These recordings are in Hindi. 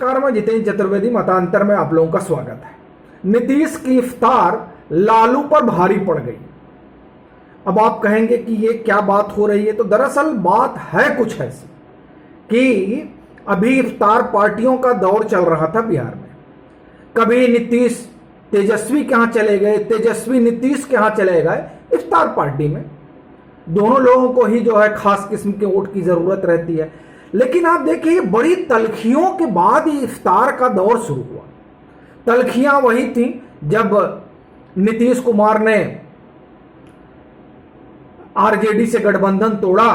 नमस्कार, मैं जितेंद्र चतुर्वेदी, मतांतर में आप लोगों का स्वागत है। नीतीश की इफ्तार लालू पर भारी पड़ गई। अब आप कहेंगे कि ये क्या बात हो रही है, तो दरअसल बात है कुछ ऐसी कि अभी इफ्तार पार्टियों का दौर चल रहा था बिहार में। कभी नीतीश तेजस्वी के यहाँ चले गए, तेजस्वी नीतीश के यहाँ चले गए। इफ्तार पार्टी में दोनों लोगों को ही जो है खास किस्म के वोट की जरूरत रहती है। लेकिन आप देखिए, बड़ी तलखियों के बाद ही इफ्तार का दौर शुरू हुआ। तलखियां वही थी जब नीतीश कुमार ने आरजेडी से गठबंधन तोड़ा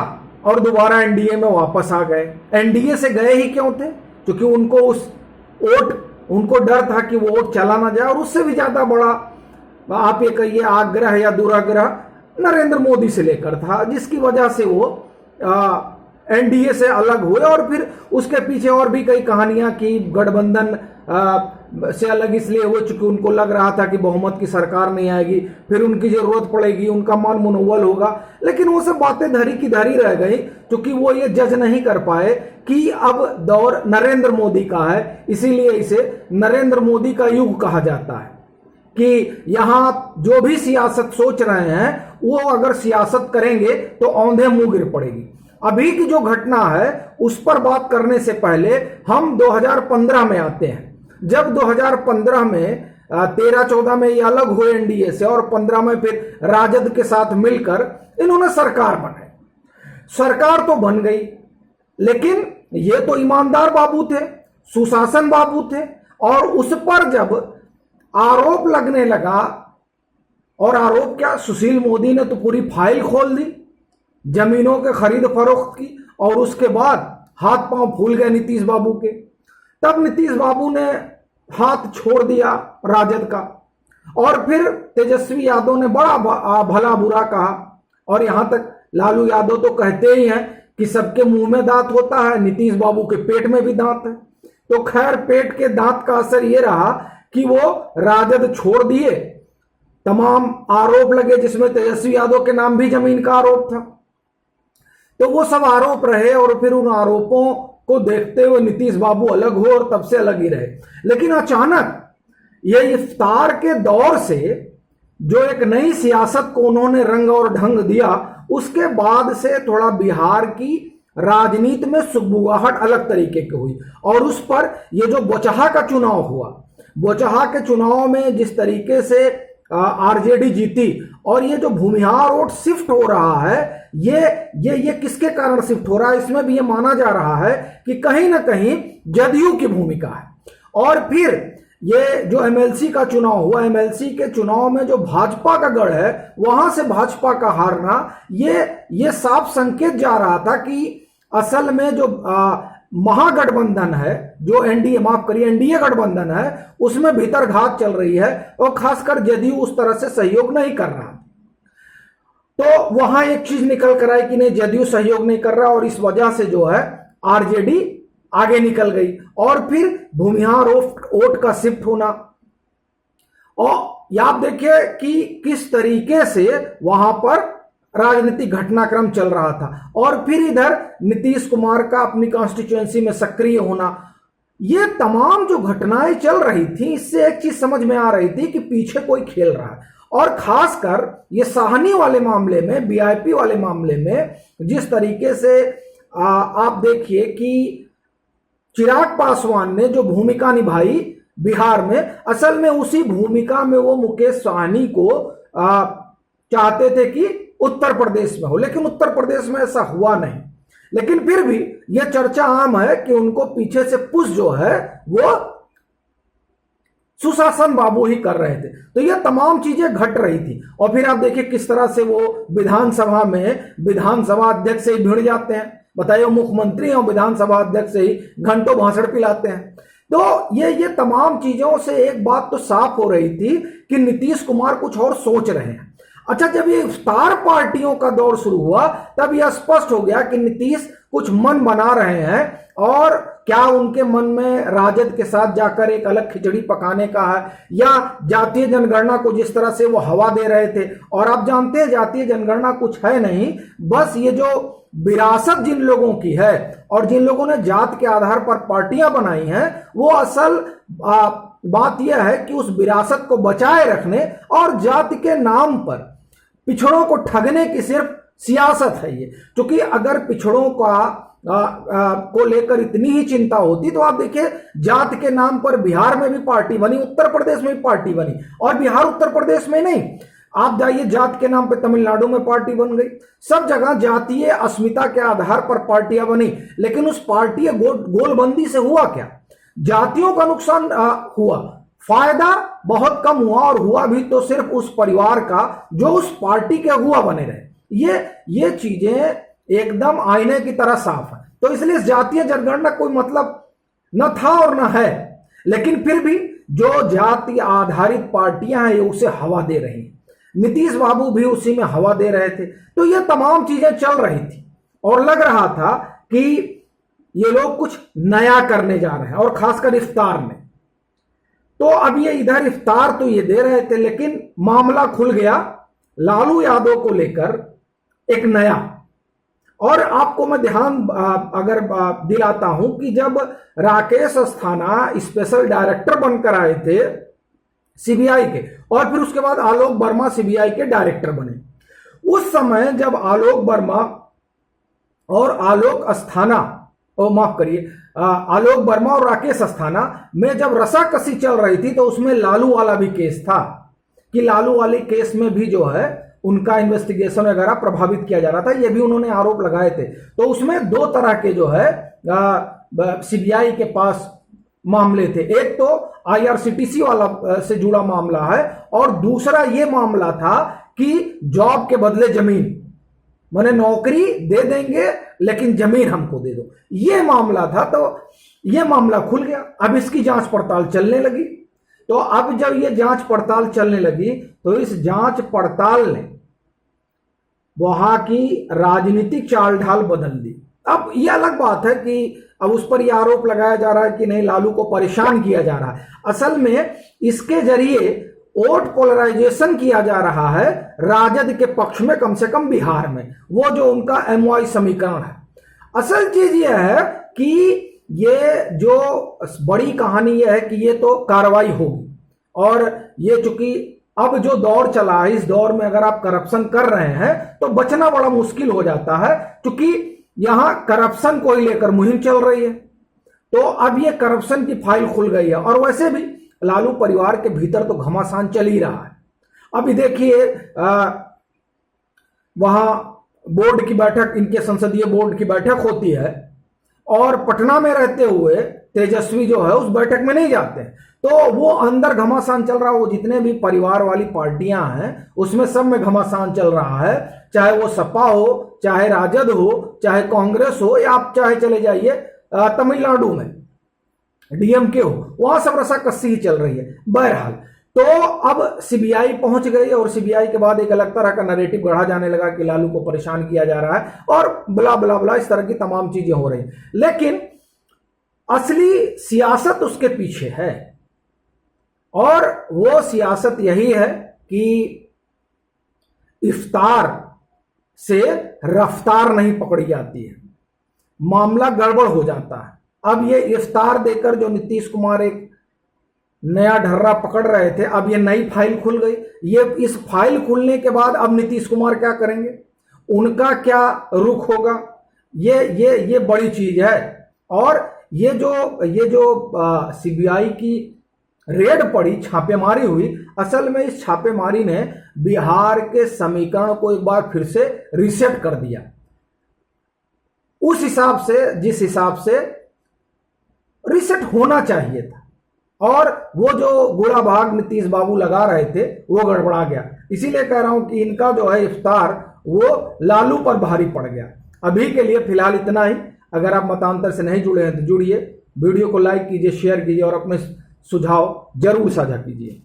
और दोबारा एनडीए में वापस आ गए। एनडीए से गए ही क्यों थे? क्योंकि उनको डर था कि वो वोट चला ना जाए। और उससे भी ज्यादा बड़ा आप ये कहिए आग्रह या दुराग्रह नरेंद्र मोदी से लेकर था, जिसकी वजह से वो एनडीए से अलग हुए। और फिर उसके पीछे और भी कई कहानियां की। गठबंधन से अलग इसलिए हुए चूंकि उनको लग रहा था कि बहुमत की सरकार नहीं आएगी, फिर उनकी जरूरत पड़ेगी, उनका मन मुनव्वल होगा। लेकिन वो सब बातें धरी की धरी रह गई, क्योंकि वो ये जज नहीं कर पाए कि अब दौर नरेंद्र मोदी का है। इसीलिए इसे नरेंद्र मोदी का युग कहा जाता है कि यहां जो भी सियासत सोच रहे हैं वो अगर सियासत करेंगे तो औंधे मुंह गिर पड़ेगी। अभी की जो घटना है उस पर बात करने से पहले हम 2015 में आते हैं। जब 2015 में 13-14 में ये अलग हुए एनडीए से और 15 में फिर राजद के साथ मिलकर इन्होंने सरकार बनाई। सरकार तो बन गई, लेकिन ये तो ईमानदार बाबू थे, सुशासन बाबू थे। और उस पर जब आरोप लगने लगा, और आरोप क्या, सुशील मोदी ने तो पूरी फाइल खोल दी जमीनों के खरीद फरोख्त की। और उसके बाद हाथ पांव फूल गए नीतीश बाबू के। तब नीतीश बाबू ने हाथ छोड़ दिया राजद का, और फिर तेजस्वी यादव ने बड़ा भला बुरा कहा। और यहां तक लालू यादव तो कहते ही हैं कि सबके मुंह में दांत होता है, नीतीश बाबू के पेट में भी दांत है। तो खैर, पेट के दांत का असर यह रहा कि वो राजद छोड़ दिए। तमाम आरोप लगे, जिसमें तेजस्वी यादव के नाम भी जमीन का आरोप था। तो वो सब आरोप रहे, और फिर उन आरोपों को देखते हुए नीतीश बाबू अलग हुए और तब से अलग ही रहे। लेकिन अचानक ये इफ्तार के दौर से जो एक नई सियासत को उन्होंने रंग और ढंग दिया, उसके बाद से थोड़ा बिहार की राजनीति में सुगबुगाहट अलग तरीके की हुई। और उस पर ये जो बोचहा का चुनाव हुआ, बोचहा के चुनाव में जिस तरीके से आरजेडी जीती, और ये जो भूमिहार वोट शिफ्ट हो रहा है, ये किसके कारण शिफ्ट हो रहा है? इसमें भी ये माना जा रहा है कि कहीं ना कहीं जदयू की भूमिका है। और फिर ये जो एमएलसी का चुनाव हुआ, एमएलसी के चुनाव में जो भाजपा का गढ़ है, वहां से भाजपा का हारना, ये साफ संकेत जा रहा था कि असल में जो महागठबंधन है, जो एनडीए गठबंधन है, उसमें भीतर घात चल रही है। और खासकर जदयू उस तरह से सहयोग नहीं कर रहा। तो वहां एक चीज निकल कर आई कि नहीं, जदयू सहयोग नहीं कर रहा, और इस वजह से जो है आरजेडी आगे निकल गई। और फिर भूमिहार वोट का शिफ्ट होना, और आप देखिए कि किस तरीके से वहां पर राजनीतिक घटनाक्रम चल रहा था। और फिर इधर नीतीश कुमार का अपनी कॉन्स्टिट्यूएंसी में सक्रिय होना, ये तमाम जो घटनाएं चल रही थी, इससे एक चीज समझ में आ रही थी कि पीछे कोई खेल रहा है। और खासकर ये साहनी वाले मामले में, वीआईपी वाले मामले में, जिस तरीके से आप देखिए कि चिराग पासवान ने जो भूमिका निभाई बिहार में, असल में उसी भूमिका में वो मुकेश सहनी को चाहते थे कि उत्तर प्रदेश में हो, लेकिन उत्तर प्रदेश में ऐसा हुआ नहीं। लेकिन फिर भी यह चर्चा आम है कि उनको पीछे से पुश जो है वो सुशासन बाबू ही कर रहे थे। तो ये तमाम चीजें घट रही थी। और फिर आप देखिए किस तरह से वो विधानसभा में विधानसभा अध्यक्ष से ही भिड़ जाते हैं। बताइए, मुख्यमंत्री और विधानसभा अध्यक्ष से ही घंटों भाषण पिलाते हैं। तो ये तमाम चीजों से एक बात तो साफ हो रही थी कि नीतीश कुमार कुछ और सोच रहे हैं। अच्छा, जब ये इफ्तार पार्टियों का दौर शुरू हुआ, तब यह स्पष्ट हो गया कि नीतीश कुछ मन बना रहे हैं और क्या उनके मन में राजद के साथ जाकर एक अलग खिचड़ी पकाने का है, या जातीय जनगणना को जिस तरह से वो हवा दे रहे थे। और आप जानते हैं जातीय जनगणना कुछ है नहीं, बस ये जो विरासत जिन लोगों की है और जिन लोगों ने जात के आधार पर पार्टियां बनाई हैं, वो असल बात यह है कि उस विरासत को बचाए रखने और जाति के नाम पर पिछड़ों को ठगने की सिर्फ सियासत है ये। क्योंकि अगर पिछड़ों को लेकर इतनी ही चिंता होती तो आप देखिए जात के नाम पर बिहार में भी पार्टी बनी, उत्तर प्रदेश में भी पार्टी बनी, और बिहार उत्तर प्रदेश में नहीं, आप जाइए जात के नाम पर तमिलनाडु में पार्टी बन गई। सब जगह जातीय अस्मिता के आधार पर पार्टियां बनी, लेकिन उस पार्टी गोलबंदी से हुआ क्या? जातियों का नुकसान हुआ, फायदा बहुत कम हुआ, और हुआ भी तो सिर्फ उस परिवार का जो उस पार्टी के अगुआ बने रहे। ये चीजें एकदम आईने की तरह साफ है। तो इसलिए जातीय जनगणना कोई मतलब न था और न है, लेकिन फिर भी जो जाति आधारित पार्टियां हैं उसे हवा दे रही हैं। नीतीश बाबू भी उसी में हवा दे रहे थे। तो ये तमाम चीजें चल रही थी और लग रहा था कि ये लोग कुछ नया करने जा रहे हैं, और खासकर इफ्तार में। तो अब ये इधर इफ्तार तो ये दे रहे थे, लेकिन मामला खुल गया लालू यादव को लेकर एक नया। और आपको मैं ध्यान अगर दिलाता हूं कि जब राकेश अस्थाना स्पेशल डायरेक्टर बनकर आए थे सीबीआई के, और फिर उसके बाद आलोक वर्मा सीबीआई के डायरेक्टर बने, उस समय जब आलोक वर्मा और आलोक अस्थाना, माफ करिए, आलोक वर्मा और राकेश अस्थाना में जब रसाकसी चल रही थी, तो उसमें लालू वाला भी केस था कि लालू वाले केस में भी जो है उनका इन्वेस्टिगेशन वगैरह प्रभावित किया जा रहा था, ये भी उन्होंने आरोप लगाए थे। तो उसमें दो तरह के जो है सीबीआई के पास मामले थे, एक तो आईआरसीटीसी वाला से जुड़ा मामला है, और दूसरा ये मामला था कि जॉब के बदले जमीन, माने नौकरी दे देंगे लेकिन जमीन हमको दे दो, ये मामला था। तो ये मामला खुल गया, अब इसकी जांच पड़ताल चलने लगी। तो अब जब ये जांच पड़ताल चलने लगी तो इस जांच पड़ताल ने वहां की राजनीतिक चाल ढाल बदल दी। अब ये अलग बात है कि अब उस पर यह आरोप लगाया जा रहा है कि नहीं, लालू को परेशान किया जा रहा है। असल में इसके जरिए वोट पोलराइजेशन किया जा रहा है राजद के पक्ष में, कम से कम बिहार में, वो जो उनका एमवाई समीकरण है। असल चीज यह है कि ये जो बड़ी कहानी यह है कि ये तो कार्रवाई होगी, और ये चूंकि अब जो दौर चला है, इस दौर में अगर आप करप्शन कर रहे हैं तो बचना बड़ा मुश्किल हो जाता है, क्योंकि यहां करप्शन को ही लेकर मुहिम चल रही है। तो अब ये करप्शन की फाइल खुल गई है, और वैसे भी लालू परिवार के भीतर तो घमासान चल ही रहा है। अभी देखिए वहां बोर्ड की बैठक, इनके संसदीय बोर्ड की बैठक होती है, और पटना में रहते हुए तेजस्वी जो है उस बैठक में नहीं जाते, तो वो अंदर घमासान चल रहा है। वो जितने भी परिवार वाली पार्टियां हैं उसमें सब में घमासान चल रहा है, चाहे वो सपा हो, चाहे राजद हो, चाहे कांग्रेस हो, या आप चाहे चले जाइए तमिलनाडु में डीएमके हो, वहां सब रसाकसी ही चल रही है। बहरहाल तो अब सीबीआई पहुंच गई, और सीबीआई के बाद एक अलग तरह का नैरेटिव गढ़ा जाने लगा कि लालू को परेशान किया जा रहा है, और बला बला बला इस तरह की तमाम चीजें हो रही। लेकिन असली सियासत उसके पीछे है, और वो सियासत यही है कि इफ्तार से रफ्तार नहीं पकड़ी जाती है, मामला गड़बड़ हो जाता है। अब ये इफ्तार देकर जो नीतीश कुमार एक नया ढर्रा पकड़ रहे थे, अब ये नई फाइल खुल गई। ये इस फाइल खुलने के बाद अब नीतीश कुमार क्या करेंगे, उनका क्या रुख होगा, ये बड़ी चीज है। और ये जो सीबीआई की रेड पड़ी, छापेमारी हुई, असल में इस छापेमारी ने बिहार के समीकरण को एक बार फिर से रीसेट कर दिया, उस हिसाब से जिस हिसाब से रीसेट होना चाहिए था। और वो जो गुड़ा भाग नीतीश बाबू लगा रहे थे वो गड़बड़ा गया। इसीलिए कह रहा हूं कि इनका जो है इफ्तार वो लालू पर भारी पड़ गया। अभी के लिए फिलहाल इतना ही। अगर आप मतांतर से नहीं जुड़े हैं तो जुड़िए, वीडियो को लाइक कीजिए, शेयर कीजिए, और अपने सुझाव जरूर साझा कीजिए।